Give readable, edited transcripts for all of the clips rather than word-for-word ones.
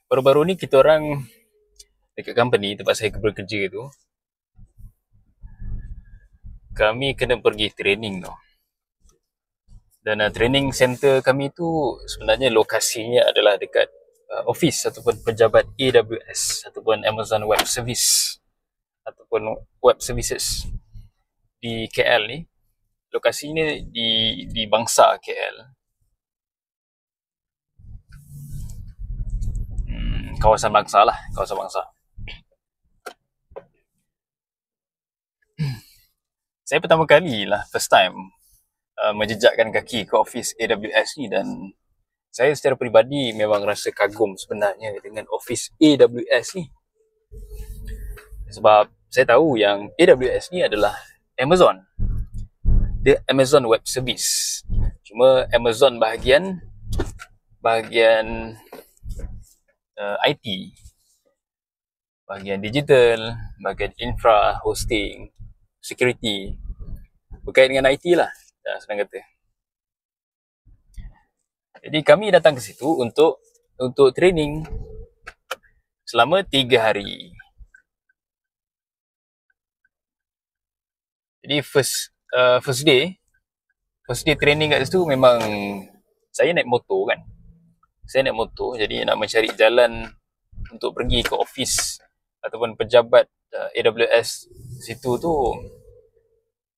Baru-baru ni kita orang dekat company tempat saya bekerja tu, kami kena pergi training tau. Dan training center kami tu sebenarnya lokasinya adalah dekat office ataupun pejabat AWS ataupun Amazon Web Service ataupun Web Services di KL ni. Lokasinya di Bangsa KL. Kawasan Bangsa lah, kawasan Bangsa. Saya pertama kali lah, first time menjejakkan kaki ke office AWS ni, dan saya secara peribadi memang rasa kagum sebenarnya dengan office AWS ni. Sebab saya tahu yang AWS ni adalah Amazon. Dia Amazon Web Service. Cuma Amazon bahagian IT. Bahagian digital, bahagian infra, hosting, security. Berkait dengan IT lah, senang kata. Jadi kami datang ke situ untuk training selama 3 hari. Jadi first day training kat situ memang saya naik motor kan. Jadi nak mencari jalan untuk pergi ke office ataupun pejabat AWS situ tu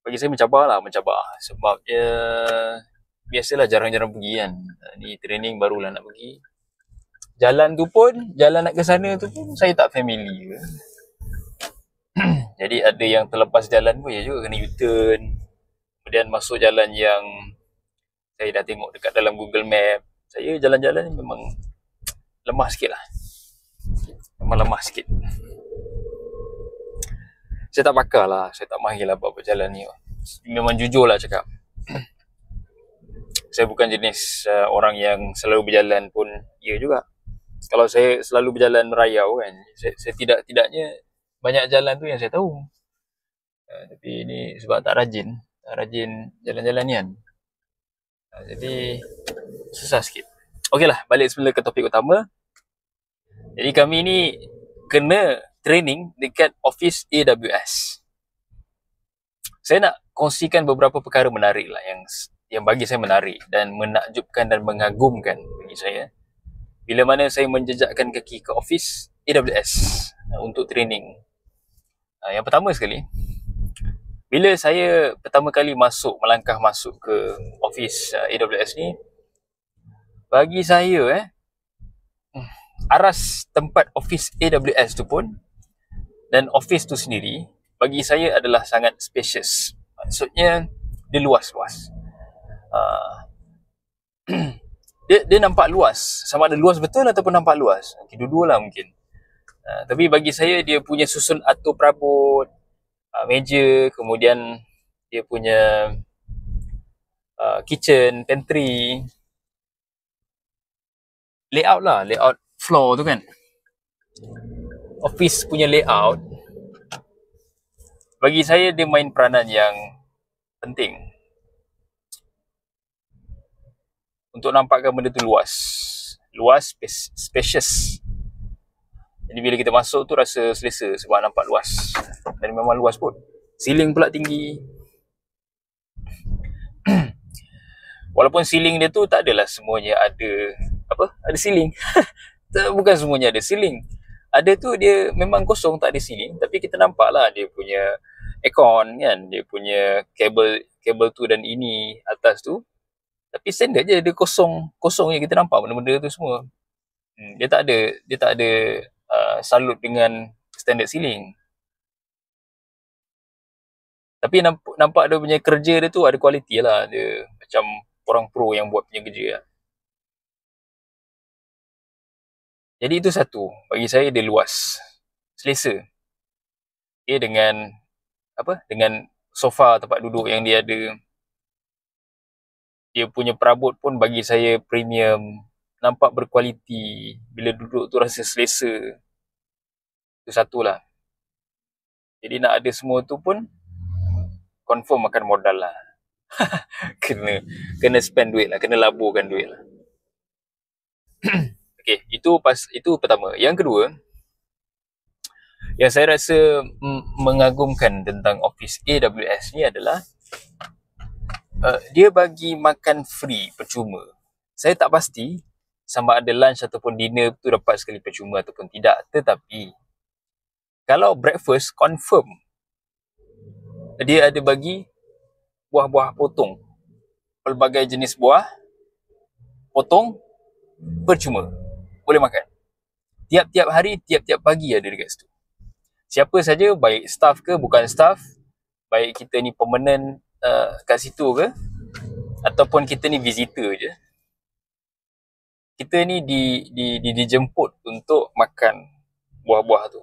bagi saya mencabar. Sebab biasalah jarang-jarang pergi kan. Ni training barulah nak pergi. Jalan nak ke sana tu pun saya tak familiar. Jadi ada yang terlepas jalan pun ya juga, kena U-turn. Kemudian masuk jalan yang saya dah tengok dekat dalam Google Map. Saya jalan-jalan ni memang lemah sikit lah. Saya tak pakar lah, saya tak mahir lah buat jalan ni. Memang jujur lah cakap. Saya bukan jenis orang yang selalu berjalan pun ya juga. Kalau saya selalu berjalan merayau kan, saya tidaknya banyak jalan tu yang saya tahu. Tapi ni sebab tak rajin jalan-jalan ni kan. Jadi susah sikit. Okeylah, balik semula ke topik utama. Jadi kami ni kena training dekat office AWS. Saya nak kongsikan beberapa perkara menarik lah yang bagi saya menarik dan menakjubkan dan mengagumkan bagi saya bila mana saya menjejakkan kaki ke office AWS untuk training. Yang pertama sekali, bila saya pertama kali melangkah masuk ke office AWS ni, bagi saya aras tempat office AWS tu pun dan office tu sendiri bagi saya adalah sangat spacious. Maksudnya dia luas-luas. Dia nampak luas. Sama ada luas betul ataupun nampak luas. Dua-dua lah mungkin. Tapi bagi saya dia punya susun atur perabot, meja, kemudian dia punya kitchen, pantry, layout floor tu kan. Office punya layout bagi saya dia main peranan yang penting untuk nampakkan benda tu luas, spacious. Jadi bila kita masuk tu rasa selesa sebab nampak luas. Dan memang luas pun. Ceiling pula tinggi. Walaupun ceiling dia tu tak adalah semuanya ada ceiling. Bukan semuanya ada ceiling. Ada tu dia memang kosong, tak ada ceiling, tapi kita nampak lah dia punya aircon kan, dia punya kabel tu dan ini atas tu. Tapi standard je, dia kosong je, kita nampak benda-benda tu semua. Dia tak ada salut dengan standard ceiling. Tapi nampak dia punya kerja dia tu ada kualiti lah. Dia macam orang pro yang buat punya kerja lah. Jadi itu satu, bagi saya dia luas, selesa. Dengan sofa tempat duduk yang dia ada. Dia punya perabot pun bagi saya premium, nampak berkualiti. Bila duduk tu rasa selesa. Itu satulah. Jadi nak ada semua tu pun confirm makan modal lah. kena spend duit lah, kena laburkan duit lah. Okay, itu pertama. Yang kedua, yang saya rasa mengagumkan tentang office AWS ni adalah dia bagi makan free, percuma. Saya tak pasti sama ada lunch ataupun dinner tu dapat sekali percuma ataupun tidak. Tetapi kalau breakfast, confirm dia ada bagi buah-buah potong. Pelbagai jenis buah potong percuma. Boleh makan. Tiap-tiap hari, tiap-tiap pagi ada dekat situ. Siapa saja, baik staff ke bukan staff, baik kita ni permanent kat situ ke, ataupun kita ni visitor je, kita ni dijemput untuk makan buah-buah tu.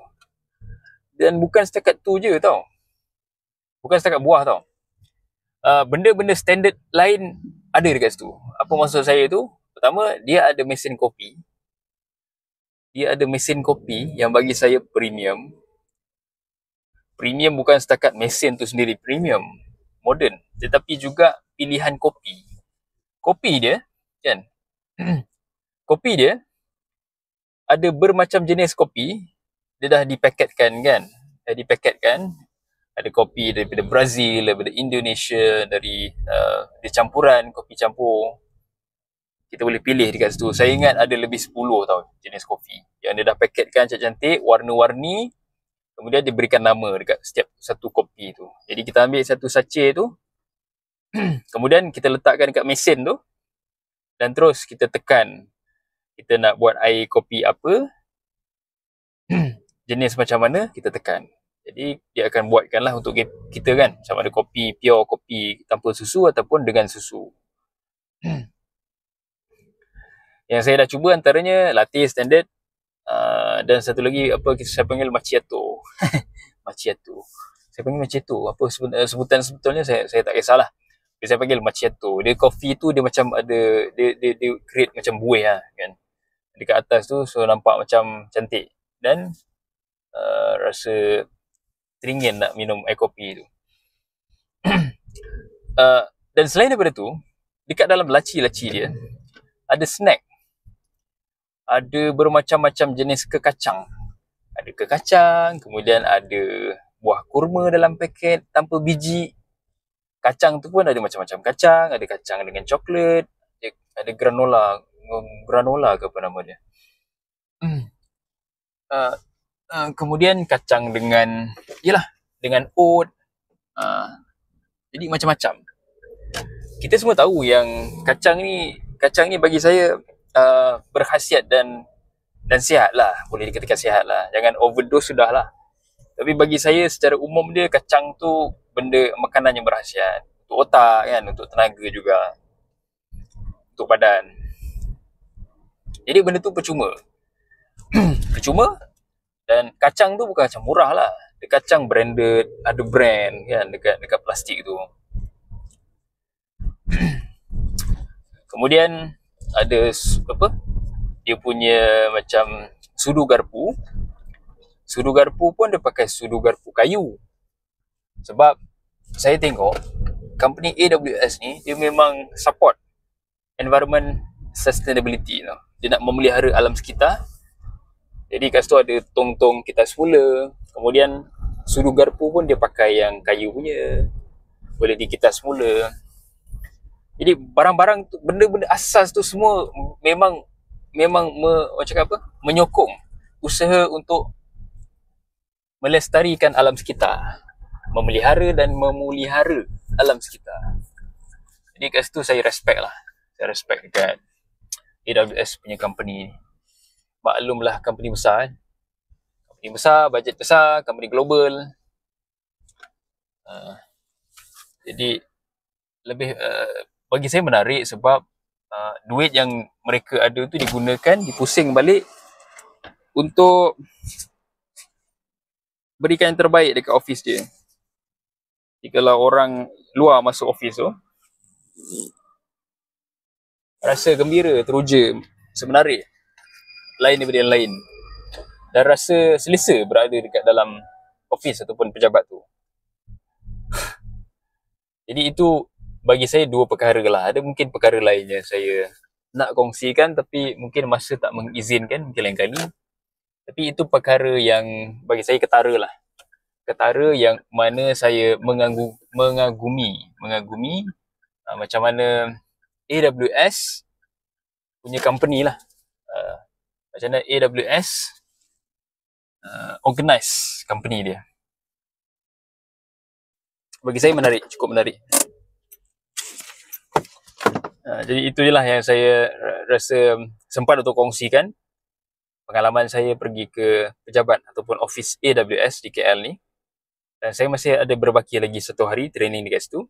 Dan bukan setakat tu je tau. Bukan setakat buah tau. Benda-benda standard lain ada dekat situ. Apa maksud saya tu? Pertama, dia ada mesin kopi. Dia ada mesin kopi yang bagi saya premium. Premium bukan setakat mesin tu sendiri premium, modern, tetapi juga pilihan kopi. Kopi dia, kan? Kopi dia ada bermacam jenis kopi. Dia dah dipaketkan, kan? Dah dipaketkan. Ada kopi daripada Brazil, daripada Indonesia, dari campuran, kopi campur. Kita boleh pilih dekat situ. Saya ingat ada lebih 10 tau jenis kopi yang dia dah paketkan cantik-cantik, warna-warni. Kemudian dia berikan nama dekat setiap satu kopi tu. Jadi kita ambil satu sachet tu, kemudian kita letakkan dekat mesin tu, dan terus kita tekan. Kita nak buat air kopi apa, jenis macam mana, kita tekan. Jadi dia akan buatkan lah untuk kita, kan, sama ada kopi pure, kopi tanpa susu ataupun dengan susu. Yang saya dah cuba antaranya latte standard, dan satu lagi apa saya panggil macchiato. Macchiato. Saya panggil macchiato. Apa sebutan sebetulnya saya tak kisahlah. Saya panggil macchiato. Dia kopi tu dia macam ada dia create macam buih lah, kan. Dekat atas tu so nampak macam cantik dan rasa teringin nak minum air kopi tu. Dan selain daripada tu, dekat dalam laci-laci dia ada snack. Ada bermacam-macam jenis kekacang. Ada kekacang, kemudian ada buah kurma dalam paket tanpa biji. Kacang tu pun ada macam-macam kacang. Ada kacang dengan coklat, ada granola ke apa nama dia. Kemudian kacang dengan oat. Jadi macam-macam. Kita semua tahu yang kacang ni bagi saya berkhasiat dan sihat lah. Boleh dikatakan sihat lah. Jangan overdose sudah lah. Tapi bagi saya secara umum dia, kacang tu benda makanan yang berkhasiat. Untuk otak, kan, untuk tenaga juga, untuk badan. Jadi benda tu percuma. Percuma. Dan kacang tu bukan kacang murah lah. Dia kacang branded, ada brand, kan, dekat plastik tu. Kemudian ada dia punya macam sudu garpu. Sudu garpu pun dia pakai sudu garpu kayu. Sebab saya tengok company AWS ni dia memang support environment sustainability tau. Dia nak memelihara alam sekitar. Jadi kat situ ada tong-tong kita semula. Kemudian sudu garpu pun dia pakai yang kayu punya, boleh dikitas semula. Jadi barang-barang tu, benda-benda asas tu semua memang menyokong usaha untuk melestarikan alam sekitar, memelihara dan memulihara alam sekitar. Jadi kat situ saya respect lah. Saya respect dekat AWS punya company ni. Maklumlah company besar, kan. Company besar, bajet besar, company global. Jadi lebih bagi saya menarik sebab duit yang mereka ada tu digunakan, dipusing balik untuk berikan yang terbaik dekat office dia. Jikalau orang luar masuk office tu, rasa gembira, teruja, semenarik, lain daripada yang lain. Dan rasa selesa berada dekat dalam office ataupun pejabat tu. Jadi itu bagi saya dua perkara lah. Ada mungkin perkara lain yang saya nak kongsikan tapi mungkin masa tak mengizinkan, mungkin lain kali. Tapi itu perkara yang bagi saya ketara lah. Ketara yang mana saya mengagumi macam mana AWS punya company lah. Macam mana AWS organize company dia. Bagi saya menarik, cukup menarik. Jadi itu je lah yang saya rasa sempat untuk kongsikan. Pengalaman saya pergi ke pejabat ataupun office AWS di KL ni. Dan saya masih ada berbaki lagi 1 hari training dekat situ.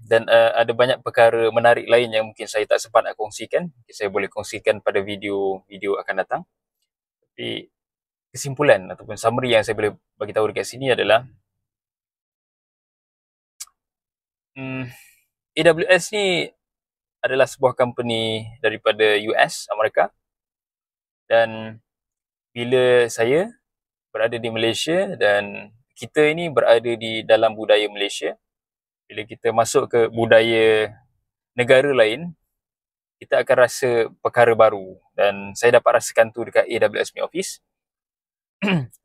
Dan ada banyak perkara menarik lain yang mungkin saya tak sempat nak kongsikan. Saya boleh kongsikan pada video akan datang. Tapi kesimpulan ataupun summary yang saya boleh bagi tahu dekat sini adalah AWS ni adalah sebuah company daripada US, Amerika. Dan bila saya berada di Malaysia dan kita ini berada di dalam budaya Malaysia, bila kita masuk ke budaya negara lain, kita akan rasa perkara baru. Dan saya dapat rasakan tu dekat AWS punya office.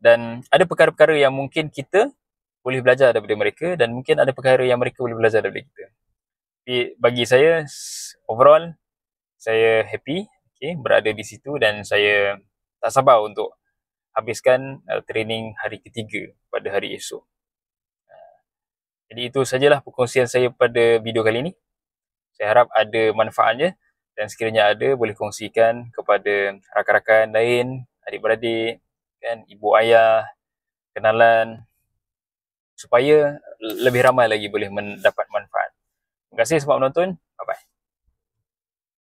Dan ada perkara-perkara yang mungkin kita boleh belajar daripada mereka dan mungkin ada perkara yang mereka boleh belajar daripada kita. Tapi bagi saya, overall, saya happy berada di situ dan saya tak sabar untuk habiskan training hari ketiga pada hari esok. Jadi itu sajalah perkongsian saya pada video kali ini. Saya harap ada manfaatnya dan sekiranya ada, boleh kongsikan kepada rakan-rakan lain, adik-beradik, kan, ibu ayah, kenalan, supaya lebih ramai lagi boleh mendapat manfaat. Terima kasih sebab menonton.